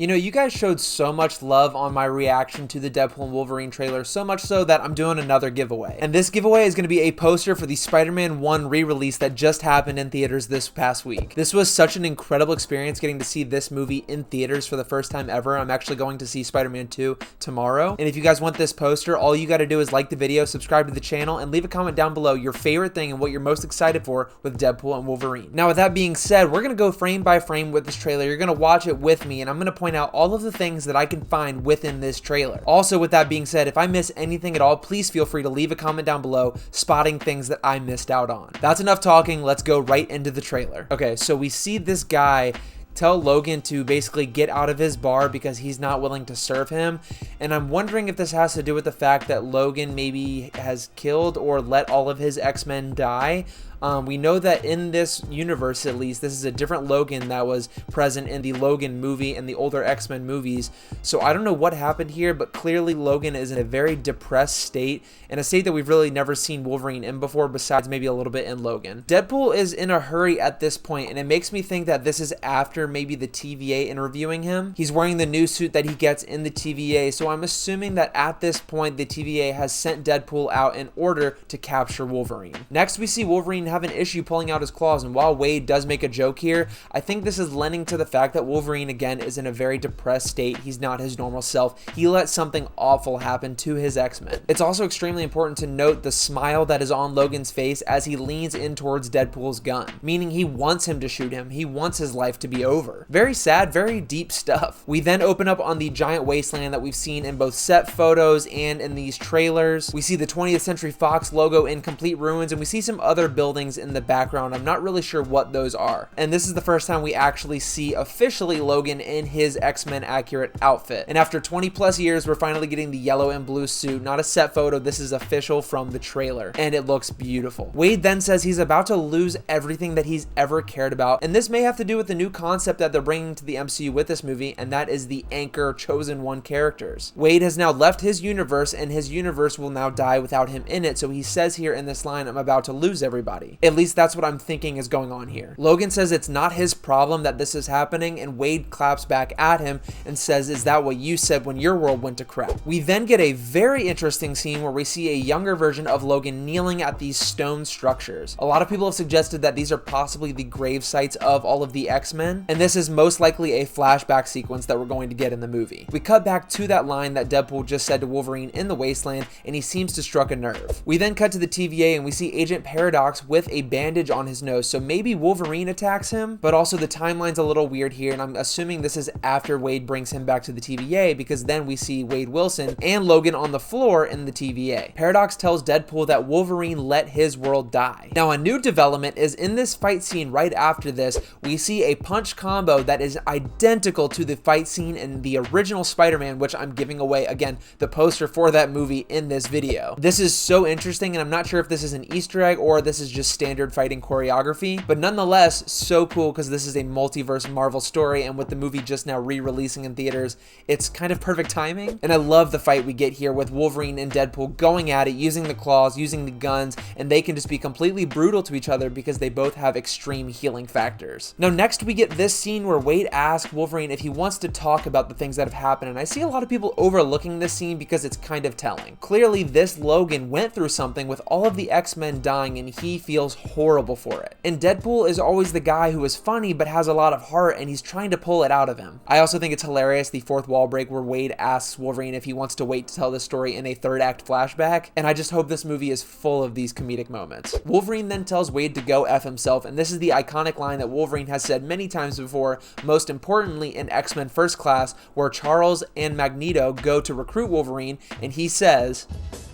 You know, you guys showed so much love on my reaction to the Deadpool and Wolverine trailer, so much so that I'm doing another giveaway. And this giveaway is going to be a poster for the Spider-Man 1 re-release that just happened in theaters this past week. This was such an incredible experience getting to see this movie in theaters for the first time ever. I'm actually going to see Spider-Man 2 tomorrow. And if you guys want this poster, all you got to do is like the video, subscribe to the channel, and leave a comment down below your favorite thing and what you're most excited for with Deadpool and Wolverine. Now, with that being said, we're going to go frame by frame with this trailer. You're going to watch it with me, and I'm going to point out all of the things that I can find within this trailer. Also, with that being said, if I miss anything at all, please feel free to leave a comment down below spotting things that I missed out on. That's enough talking. Let's go right into the trailer. Okay, so we see this guy tell Logan to basically get out of his bar because he's not willing to serve him. And I'm wondering if this has to do with the fact that Logan maybe has killed or let all of his X-Men die. We know that in this universe, at least, this is a different Logan that was present in the Logan movie and the older X-Men movies. So I don't know what happened here, but clearly Logan is in a very depressed state, and a state that we've really never seen Wolverine in before, besides maybe a little bit in Logan. Deadpool is in a hurry at this point, and it makes me think that this is after maybe the TVA interviewing him. He's wearing the new suit that he gets in the TVA, so I'm assuming that at this point the TVA has sent Deadpool out in order to capture Wolverine. Next, we see Wolverine have an issue pulling out his claws, and while Wade does make a joke here, I think this is lending to the fact that Wolverine again is in a very depressed state. He's not his normal self. He let something awful happen to his X-Men. It's also extremely important to note the smile that is on Logan's face as he leans in towards Deadpool's gun, meaning he wants him to shoot him. He wants his life to be over. Very sad, very deep stuff. We then open up on the giant wasteland that we've seen in both set photos and in these trailers. We see the 20th Century Fox logo in complete ruins, and we see some other buildings in the background. I'm not really sure what those are. And this is the first time we actually see officially Logan in his X-Men accurate outfit. And after 20 plus years, we're finally getting the yellow and blue suit. Not a set photo, this is official from the trailer. And it looks beautiful. Wade then says he's about to lose everything that he's ever cared about. And this may have to do with the new concept that they're bringing to the MCU with this movie, and that is the Anchor Chosen One characters. Wade has now left his universe, and his universe will now die without him in it. So he says here in this line, I'm about to lose everybody. At least that's what I'm thinking is going on here. Logan says it's not his problem that this is happening, and Wade claps back at him and says, is that what you said when your world went to crap? We then get a very interesting scene where we see a younger version of Logan kneeling at these stone structures. A lot of people have suggested that these are possibly the grave sites of all of the X-Men, and this is most likely a flashback sequence that we're going to get in the movie. We cut back to that line that Deadpool just said to Wolverine in the wasteland, and he seems to struck a nerve. We then cut to the TVA, and we see Agent Paradox with a bandage on his nose, so maybe Wolverine attacks him, but also the timeline's a little weird here, and I'm assuming this is after Wade brings him back to the TVA, because then we see Wade Wilson and Logan on the floor in the TVA. Paradox tells Deadpool that Wolverine let his world die. Now, a new development is in this fight scene right after this, we see a punch combo that is identical to the fight scene in the original Spider-Man, which I'm giving away, again, the poster for that movie in this video. This is so interesting, and I'm not sure if this is an Easter egg or this is just standard fighting choreography, but nonetheless so cool because this is a multiverse Marvel story, and with the movie just now re-releasing in theaters, it's kind of perfect timing. And I love the fight we get here with Wolverine and Deadpool going at it, using the claws, using the guns, and they can just be completely brutal to each other because they both have extreme healing factors. Now next we get this scene where Wade asks Wolverine if he wants to talk about the things that have happened, and I see a lot of people overlooking this scene because it's kind of telling. Clearly this Logan went through something with all of the X-Men dying, and he feels horrible for it. And Deadpool is always the guy who is funny but has a lot of heart, and he's trying to pull it out of him. I also think it's hilarious, the fourth wall break where Wade asks Wolverine if he wants to wait to tell this story in a third act flashback, and I just hope this movie is full of these comedic moments. Wolverine then tells Wade to go F himself, and this is the iconic line that Wolverine has said many times before, most importantly in X-Men First Class, where Charles and Magneto go to recruit Wolverine, and he says,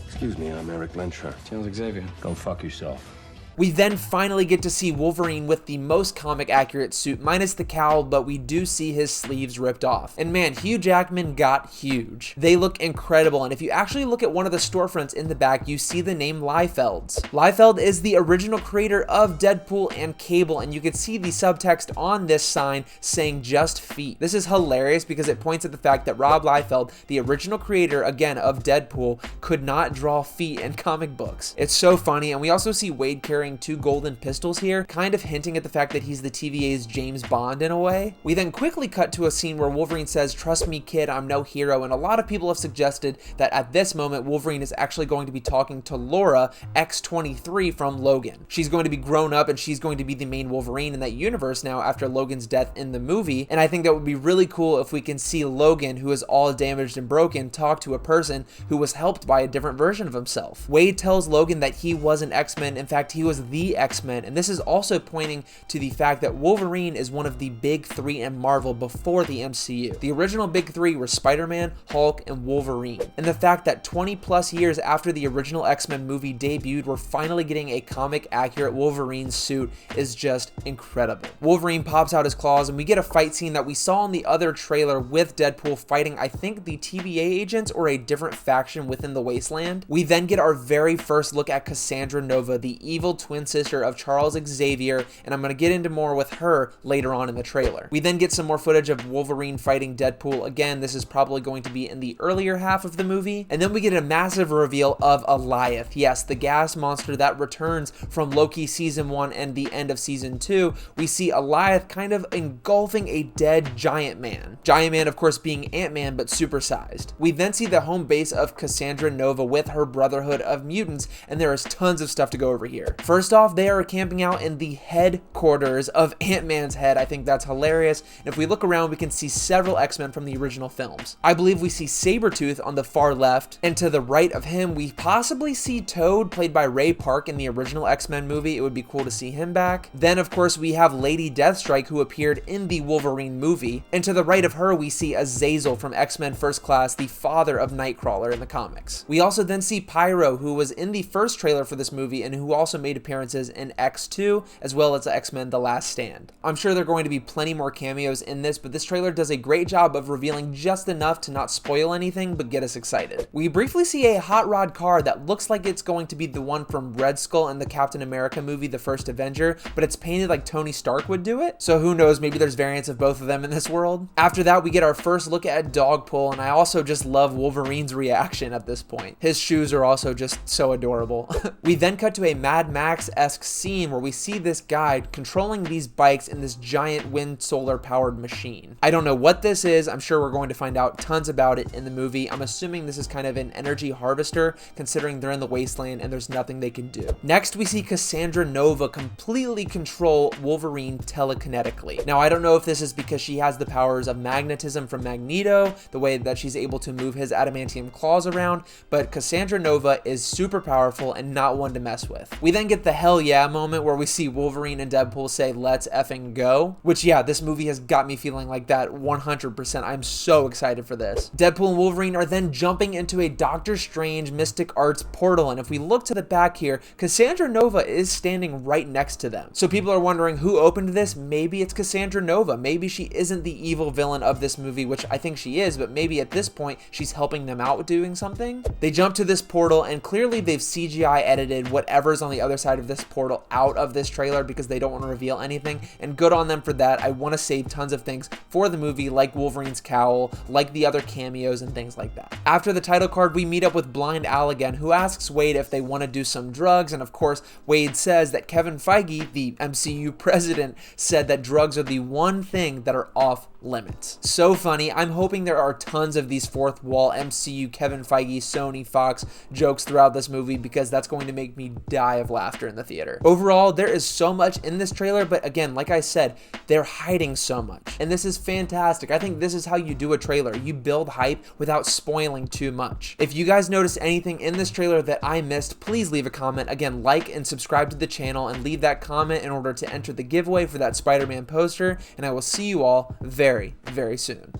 "Excuse me, I'm Eric Lensher. Charles Xavier. Go fuck yourself." We then finally get to see Wolverine with the most comic accurate suit, minus the cowl, but we do see his sleeves ripped off. And man, Hugh Jackman got huge. They look incredible, and if you actually look at one of the storefronts in the back, you see the name Liefeld's. Liefeld is the original creator of Deadpool and Cable, and you can see the subtext on this sign saying just feet. This is hilarious because it points at the fact that Rob Liefeld, the original creator, again, of Deadpool, could not draw feet in comic books. It's so funny, and we also see Wade carrying carrying 2 golden pistols here, kind of hinting at the fact that he's the TVA's James Bond in a way. We then quickly cut to a scene where Wolverine says, "Trust me, kid, I'm no hero," and a lot of people have suggested that at this moment, Wolverine is actually going to be talking to Laura, X-23 from Logan. She's going to be grown up and she's going to be the main Wolverine in that universe now after Logan's death in the movie, and I think that would be really cool if we can see Logan, who is all damaged and broken, talk to a person who was helped by a different version of himself. Wade tells Logan that he was an X-Men, in fact, he was the X-Men, and this is also pointing to the fact that Wolverine is one of the big 3 in Marvel before the MCU. The original big 3 were Spider-Man, Hulk, and Wolverine, and the fact that 20 plus years after the original X-Men movie debuted, we're finally getting a comic accurate Wolverine suit is just incredible. Wolverine pops out his claws and we get a fight scene that we saw in the other trailer with Deadpool fighting, I think, the TVA agents or a different faction within the Wasteland. We then get our very first look at Cassandra Nova, the evil twin sister of Charles Xavier, and I'm going to get into more with her later on in the trailer. We then get some more footage of Wolverine fighting Deadpool. Again, this is probably going to be in the earlier half of the movie. And then we get a massive reveal of Alioth. Yes, the gas monster that returns from Loki season 1 and the end of season 2. We see Alioth kind of engulfing a dead Giant Man. Giant Man, of course, being Ant-Man, but supersized. We then see the home base of Cassandra Nova with her Brotherhood of Mutants, and there is tons of stuff to go over here. First off, they are camping out in the headquarters of Ant-Man's head. I think that's hilarious. And if we look around, we can see several X-Men from the original films. I believe we see Sabretooth on the far left, and to the right of him, we possibly see Toad, played by Ray Park in the original X-Men movie. It would be cool to see him back. Then, of course, we have Lady Deathstrike, who appeared in the Wolverine movie, and to the right of her, we see Azazel from X-Men First Class, the father of Nightcrawler in the comics. We also then see Pyro, who was in the first trailer for this movie and who also made appearances in X2, as well as X-Men The Last Stand. I'm sure there are going to be plenty more cameos in this, but this trailer does a great job of revealing just enough to not spoil anything, but get us excited. We briefly see a hot rod car that looks like it's going to be the one from Red Skull in the Captain America movie, The First Avenger, but it's painted like Tony Stark would do it. So who knows, maybe there's variants of both of them in this world. After that, we get our first look at Dogpool, and I also just love Wolverine's reaction at this point. His shoes are also just so adorable. We then cut to a Mad Max-esque scene where we see this guy controlling these bikes in this giant wind solar powered machine. I don't know what this is. I'm sure we're going to find out tons about it in the movie. I'm assuming this is kind of an energy harvester, considering they're in the wasteland and there's nothing they can do. Next, we see Cassandra Nova completely control Wolverine telekinetically. Now, I don't know if this is because she has the powers of magnetism from Magneto, the way that she's able to move his adamantium claws around, but Cassandra Nova is super powerful and not one to mess with. We then get the hell yeah moment where we see Wolverine and Deadpool say, "Let's effing go," which, yeah, this movie has got me feeling like that 100%. I'm so excited for this. Deadpool and Wolverine are then jumping into a Doctor Strange Mystic Arts portal, and if we look to the back here, Cassandra Nova is standing right next to them. So people are wondering who opened this. Maybe it's Cassandra Nova. Maybe she isn't the evil villain of this movie, which I think she is, but maybe at this point she's helping them out with doing something. They jump to this portal, and clearly they've CGI edited whatever's on the other side of this portal out of this trailer because they don't want to reveal anything, and good on them for that. I want to save tons of things for the movie, like Wolverine's cowl, like the other cameos and things like that. After the title card, we meet up with Blind Al again, who asks Wade if they want to do some drugs, and of course Wade says that Kevin Feige, the MCU president, said that drugs are the one thing that are off limits. So funny. I'm hoping there are tons of these fourth wall MCU Kevin Feige, Sony, Fox jokes throughout this movie because that's going to make me die of laughter in the theater. Overall, there is so much in this trailer, but again, like I said, they're hiding so much, and this is fantastic. I think this is how you do a trailer. You build hype without spoiling too much. If you guys noticed anything in this trailer that I missed, please leave a comment. Again, like and subscribe to the channel and leave that comment in order to enter the giveaway for that Spider-Man poster, and I will see you all very, very soon.